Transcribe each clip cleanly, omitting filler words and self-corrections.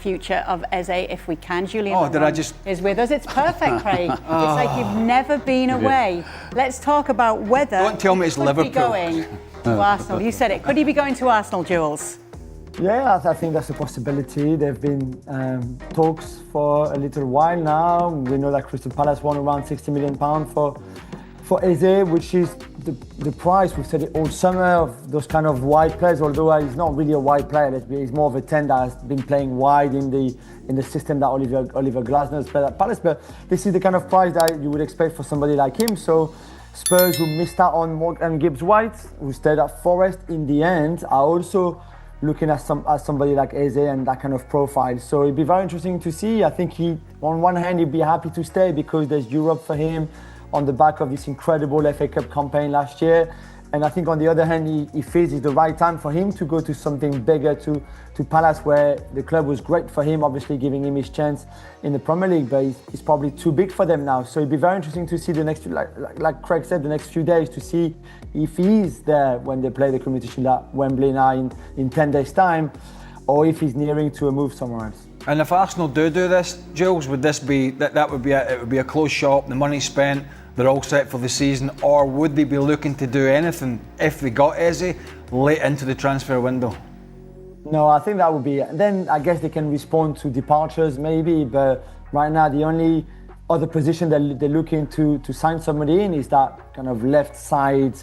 future of Eze if we can. Julian is with us. It's perfect, Craig. It's like you've never been away. Let's talk about whether Don't tell me it's Liverpool. Be going to Arsenal. You said it. Could he be going to Arsenal, Jules? Yeah, I think that's a possibility. There have been talks for a little while now. We know that Crystal Palace won around £60 million for Eze, which is the price. We've said it all summer of those kind of wide players, although he's not really a wide player. He's more of a 10 that has been playing wide in the system that Oliver Glasner's played at Palace. But this is the kind of price that you would expect for somebody like him. So Spurs, who missed out on Morgan Gibbs-White, who stayed at Forest in the end, are also looking at somebody like Eze and that kind of profile. So it'd be very interesting to see. I think on one hand, he'd be happy to stay because there's Europe for him on the back of this incredible FA Cup campaign last year. And I think on the other hand, he feels it's the right time for him to go to something bigger, to Palace, where the club was great for him, obviously giving him his chance in the Premier League, but it's probably too big for them now. So it'd be very interesting to see the next, like Craig said, the next few days, to see if he is there when they play the competition at Wembley now in 10 days' time, or if he's nearing to a move somewhere else. And if Arsenal do this, Jules, would this be that would be a closed shop? The money spent, they're all set for the season, or would they be looking to do anything if they got Eze late into the transfer window? No, I think that would be. Then I guess they can respond to departures maybe, but right now the only other position that they're looking to sign somebody in is that kind of left side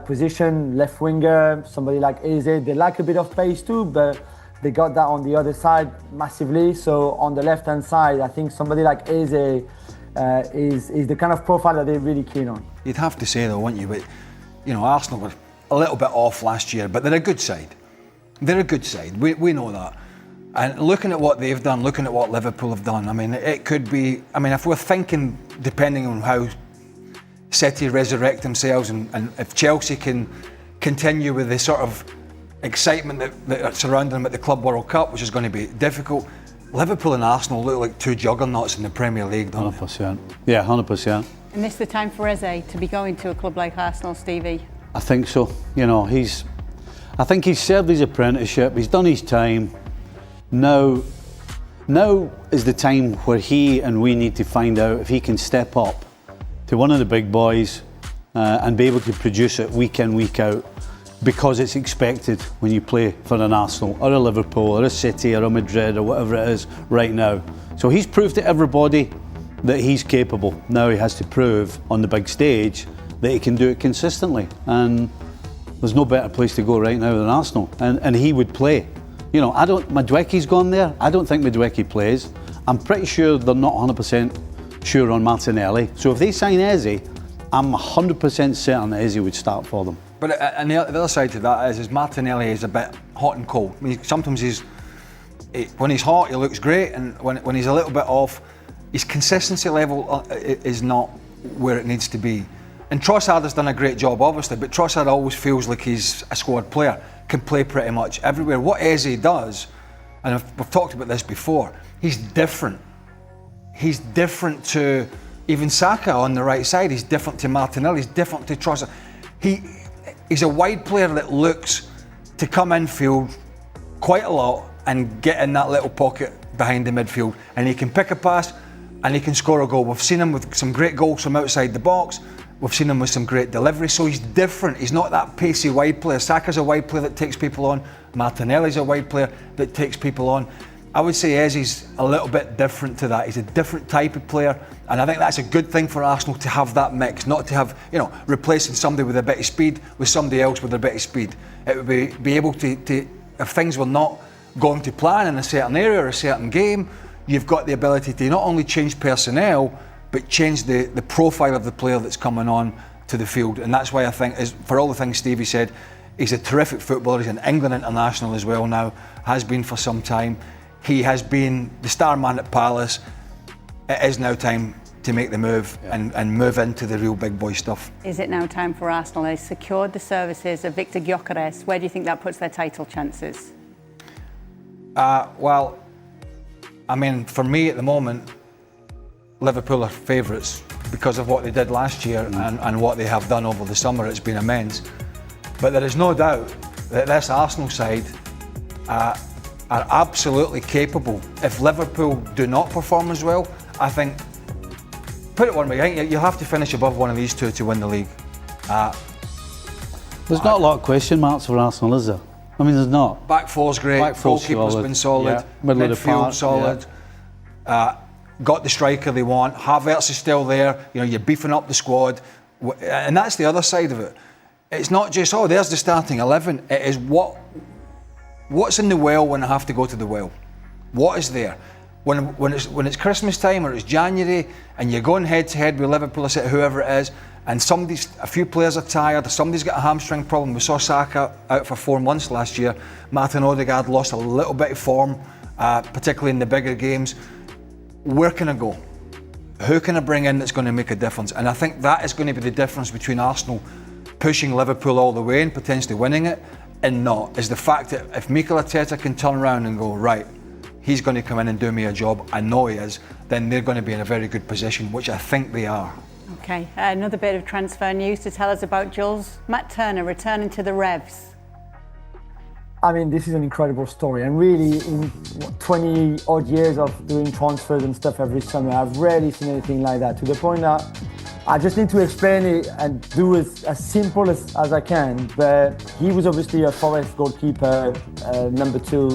position, left winger, somebody like Eze. They like a bit of pace too, but they got that on the other side massively. So on the left hand side, I think somebody like Eze is the kind of profile that they're really keen on. You'd have to say though, wouldn't you? But you know, Arsenal were a little bit off last year, but they're a good side. They're a good side. We know that. And looking at what they've done, looking at what Liverpool have done, I mean, it could be. I mean, if we're thinking, depending on how City resurrect themselves, and if Chelsea can continue with the sort of excitement that are surrounding them at the Club World Cup, which is going to be difficult. Liverpool and Arsenal look like two juggernauts in the Premier League, don't 100%. Yeah, 100%. And this the time for Eze to be going to a club like Arsenal, Stevie? I think so. You know, I think he's served his apprenticeship, he's done his time. Now is the time where he and we need to find out if he can step up to one of the big boys and be able to produce it week in, week out, because it's expected when you play for an Arsenal or a Liverpool or a City or a Madrid or whatever it is right now. So he's proved to everybody that he's capable. Now he has to prove on the big stage that he can do it consistently. And there's no better place to go right now than Arsenal. And he would play. You know, Madueke's gone there. I don't think Madueke plays. I'm pretty sure they're not 100% sure on Martinelli. So if they sign Eze, I'm 100% certain that Eze would start for them. But and the other side to that is Martinelli is a bit hot and cold. I mean, sometimes when he's hot, he looks great, and when he's a little bit off, his consistency level is not where it needs to be. And Trossard has done a great job, obviously, but Trossard always feels like he's a squad player, can play pretty much everywhere. What Eze does, and we've talked about this before, he's different. He's different to even Saka on the right side. He's different to Martinelli. He's different to Trossard. He's a wide player that looks to come infield quite a lot and get in that little pocket behind the midfield, and he can pick a pass and he can score a goal. We've seen him with some great goals from outside the box. We've seen him with some great delivery, so he's different. He's not that pacey wide player. Saka's a wide player that takes people on. Martinelli's a wide player that takes people on. I would say Eze's a little bit different to that. He's a different type of player, and I think that's a good thing for Arsenal to have that mix, not to have, you know, replacing somebody with a bit of speed with somebody else with a bit of speed. It would be able to if things were not going to plan in a certain area or a certain game, you've got the ability to not only change personnel, but change the profile of the player that's coming on to the field. And that's why I think, for all the things Stevie said, he's a terrific footballer. He's an England international as well now, has been for some time. He has been the star man at Palace. It is now time to make the move and move into the real big boy stuff. Is it now time for Arsenal? They secured the services of Victor Gyökeres. Where do you think that puts their title chances? Well, I mean, for me at the moment, Liverpool are favourites because of what they did last year and what they have done over the summer. It's been immense. But there is no doubt that this Arsenal side, are absolutely capable. If Liverpool do not perform as well, I think, put it one way, I think you have to finish above one of these two to win the league. There's not a lot of question marks for Arsenal, is there? I mean, there's not. Back four's great, Back four's goalkeeper's solid. been solid, Yeah. Middle of the midfield park, solid. Got the striker they want. Havertz is still there. You know, you're beefing up the squad, and that's the other side of it. It's not just there's the starting 11. It is what's in the well when I have to go to the well. What is there? When it's Christmas time or it's January and you're going head to head with Liverpool or whoever it is, and a few players are tired, or somebody's got a hamstring problem. We saw Saka out for 4 months last year. Martin Odegaard lost a little bit of form, particularly in the bigger games. Where can I go? Who can I bring in that's going to make a difference? And I think that is going to be the difference between Arsenal pushing Liverpool all the way and potentially winning it and not, is the fact that if Mikel Arteta can turn around and go, right, he's going to come in and do me a job, I know he is, then they're going to be in a very good position, which I think they are. Okay, another bit of transfer news to tell us about, Jules. Matt Turner returning to the Revs. I mean, this is an incredible story, and really, in 20 odd years of doing transfers and stuff every summer, I've rarely seen anything like that, to the point that I just need to explain it and do it as simple as I can. But he was obviously a Forest goalkeeper, number 2.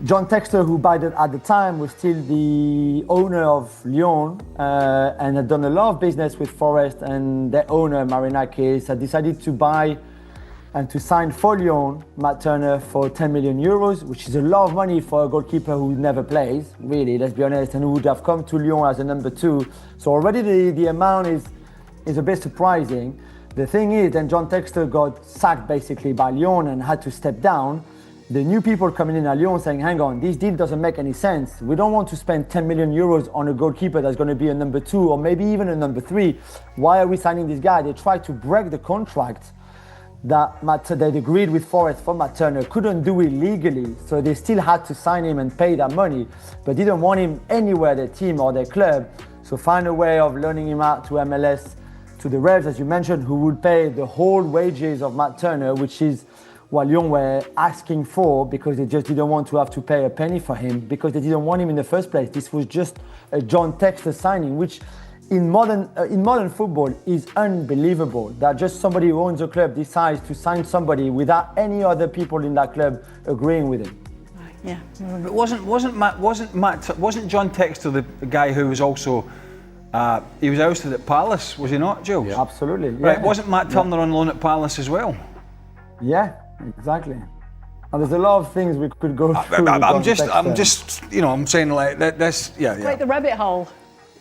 John Textor, who at the time was still the owner of Lyon and had done a lot of business with Forest, and their owner, Marinakis, had decided to buy and to sign for Lyon Matt Turner for 10 million euros, which is a lot of money for a goalkeeper who never plays, really, let's be honest, and who would have come to Lyon as a number 2. So already the amount is a bit surprising. The thing is, then John Textor got sacked basically by Lyon and had to step down. The new people coming in at Lyon saying, hang on, this deal doesn't make any sense. We don't want to spend 10 million euros on a goalkeeper that's going to be a number 2 or maybe even a number 3. Why are we signing this guy? They tried to break the contract that they'd agreed with Forest for Matt Turner, couldn't do it legally, so they still had to sign him and pay that money, but didn't want him anywhere, their team or their club. So find a way of loaning him out to MLS, to the Revs, as you mentioned, who would pay the whole wages of Matt Turner, which is what Lyon were asking for, because they just didn't want to have to pay a penny for him, because they didn't want him in the first place. This was just a John Textor signing, which in modern football is unbelievable, that just somebody who owns a club decides to sign somebody without any other people in that club agreeing with him. Yeah. Wasn't John Textor the guy who was also he was ousted at Palace, was he not, Jules? Yeah. Absolutely. Yeah. Right. Wasn't Matt Turner on loan at Palace as well? Yeah, exactly. And there's a lot of things we could go through. I'm just, I'm saying like this. Yeah. Like the rabbit hole.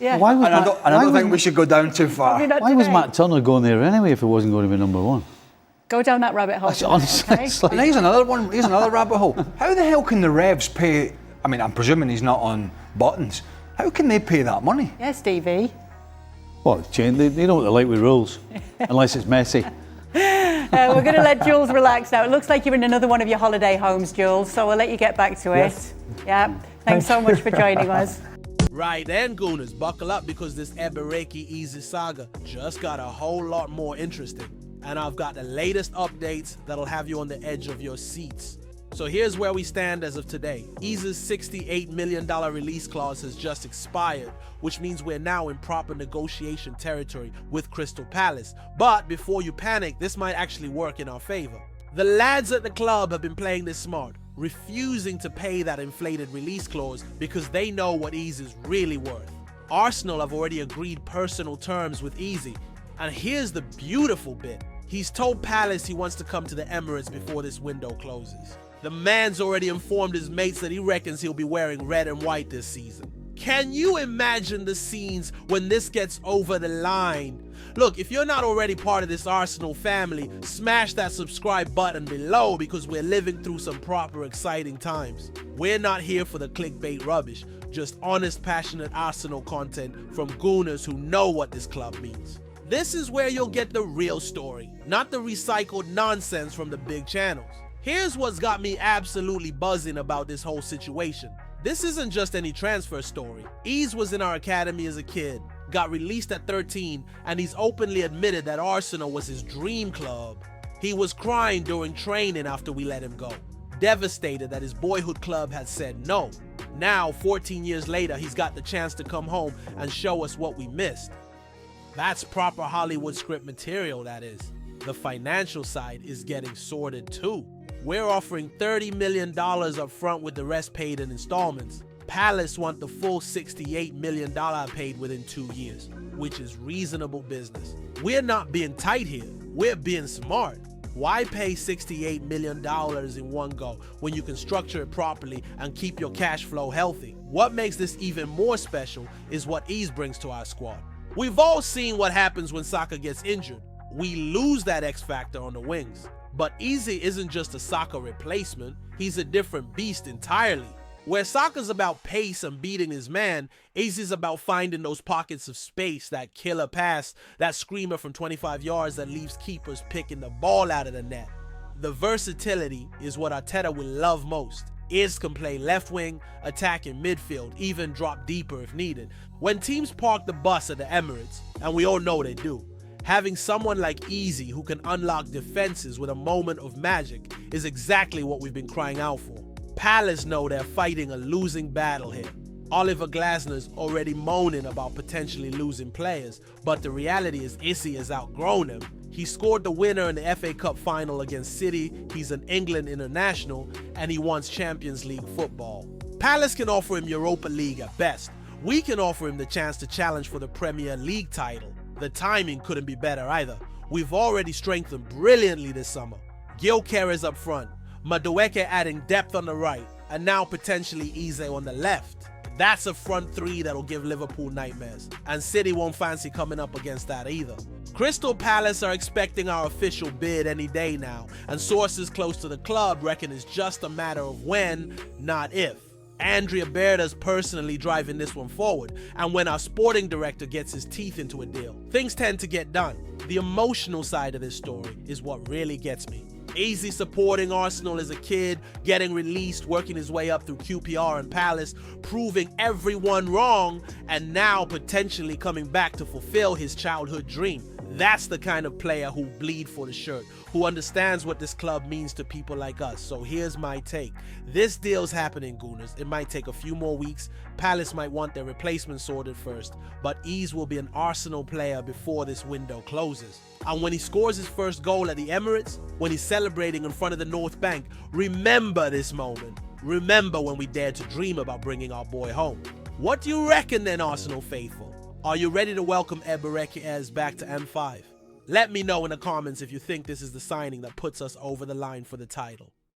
Yeah. Why was I don't think we should go down too far. Why was Matt Turner going there anyway if it wasn't going to be number 1? Go down that rabbit hole. Honestly, okay? it's like, And here's another one. Here's another rabbit hole. How the hell can the Revs pay? I mean, I'm presuming he's not on buttons. How can they pay that money? Yeah, Stevie. well, Jane, they don't like with rules, unless it's messy. We're going to let Jules relax now. It looks like you're in another one of your holiday homes, Jules, so we'll let you get back to it. Yes. Yeah. Thanks so much for joining us. Right then, Gooners, buckle up because this Eberechi Eze saga just got a whole lot more interesting. And I've got the latest updates that'll have you on the edge of your seats. So here's where we stand as of today. Eze's $68 million release clause has just expired, which means we're now in proper negotiation territory with Crystal Palace. But before you panic, this might actually work in our favor. The lads at the club have been playing this smart, refusing to pay that inflated release clause because they know what Eze is really worth. Arsenal have already agreed personal terms with Eze, and here's the beautiful bit. He's told Palace he wants to come to the Emirates before this window closes. The man's already informed his mates that he reckons he'll be wearing red and white this season. Can you imagine the scenes when this gets over the line? Look, if you're not already part of this Arsenal family, smash that subscribe button below because we're living through some proper exciting times. We're not here for the clickbait rubbish, just honest, passionate Arsenal content from gooners who know what this club means. This is where you'll get the real story, not the recycled nonsense from the big channels. Here's what's got me absolutely buzzing about this whole situation. This isn't just any transfer story. Eze was in our academy as a kid, got released at 13, and he's openly admitted that Arsenal was his dream club. He was crying during training after we let him go. devastated that his boyhood club had said no. Now, 14 years later, he's got the chance to come home and show us what we missed. That's proper Hollywood script material, that is. The financial side is getting sorted too. We're offering $30 million up front with the rest paid in installments. Palace want the full $68 million paid within 2 years, which is reasonable business. We're not being tight here, we're being smart. Why pay $68 million in one go when you can structure it properly and keep your cash flow healthy? What makes this even more special is what Eze brings to our squad. We've all seen what happens when Saka gets injured. We lose that X factor on the wings. But Eze isn't just a Saka replacement, he's a different beast entirely. Where Saka's about pace and beating his man, Eze is about finding those pockets of space, that killer pass, that screamer from 25 yards that leaves keepers picking the ball out of the net. The versatility is what Arteta will love most. Eze can play left wing, attack in midfield, even drop deeper if needed. When teams park the bus at the Emirates, and we all know they do, having someone like Eze who can unlock defenses with a moment of magic is exactly what we've been crying out for. Palace know they're fighting a losing battle here. Oliver Glasner's already moaning about potentially losing players, but the reality is Eze has outgrown him. He scored the winner in the FA Cup final against City, he's an England international, and he wants Champions League football. Palace can offer him Europa League at best. We can offer him the chance to challenge for the Premier League title. The timing couldn't be better either. We've already strengthened brilliantly this summer. Gyökeres is up front, Madueke adding depth on the right, and now potentially Eze on the left. That's a front three that'll give Liverpool nightmares, and City won't fancy coming up against that either. Crystal Palace are expecting our official bid any day now, and sources close to the club reckon it's just a matter of when, not if. Andrea Berta's personally driving this one forward, and when our sporting director gets his teeth into a deal, things tend to get done. The emotional side of this story is what really gets me. Eze supporting Arsenal as a kid, getting released, working his way up through QPR and Palace, proving everyone wrong, and now potentially coming back to fulfill his childhood dream. That's the kind of player who'll bleed for the shirt, who understands what this club means to people like us. So here's my take. This deal's happening, Gooners. It might take a few more weeks. Palace might want their replacement sorted first, but Eze will be an Arsenal player before this window closes. And when he scores his first goal at the Emirates, when he's celebrating in front of the North Bank, remember this moment. Remember when we dared to dream about bringing our boy home. What do you reckon then, Arsenal faithful? Are you ready to welcome Eberechi Eze back to M5? Let me know in the comments if you think this is the signing that puts us over the line for the title.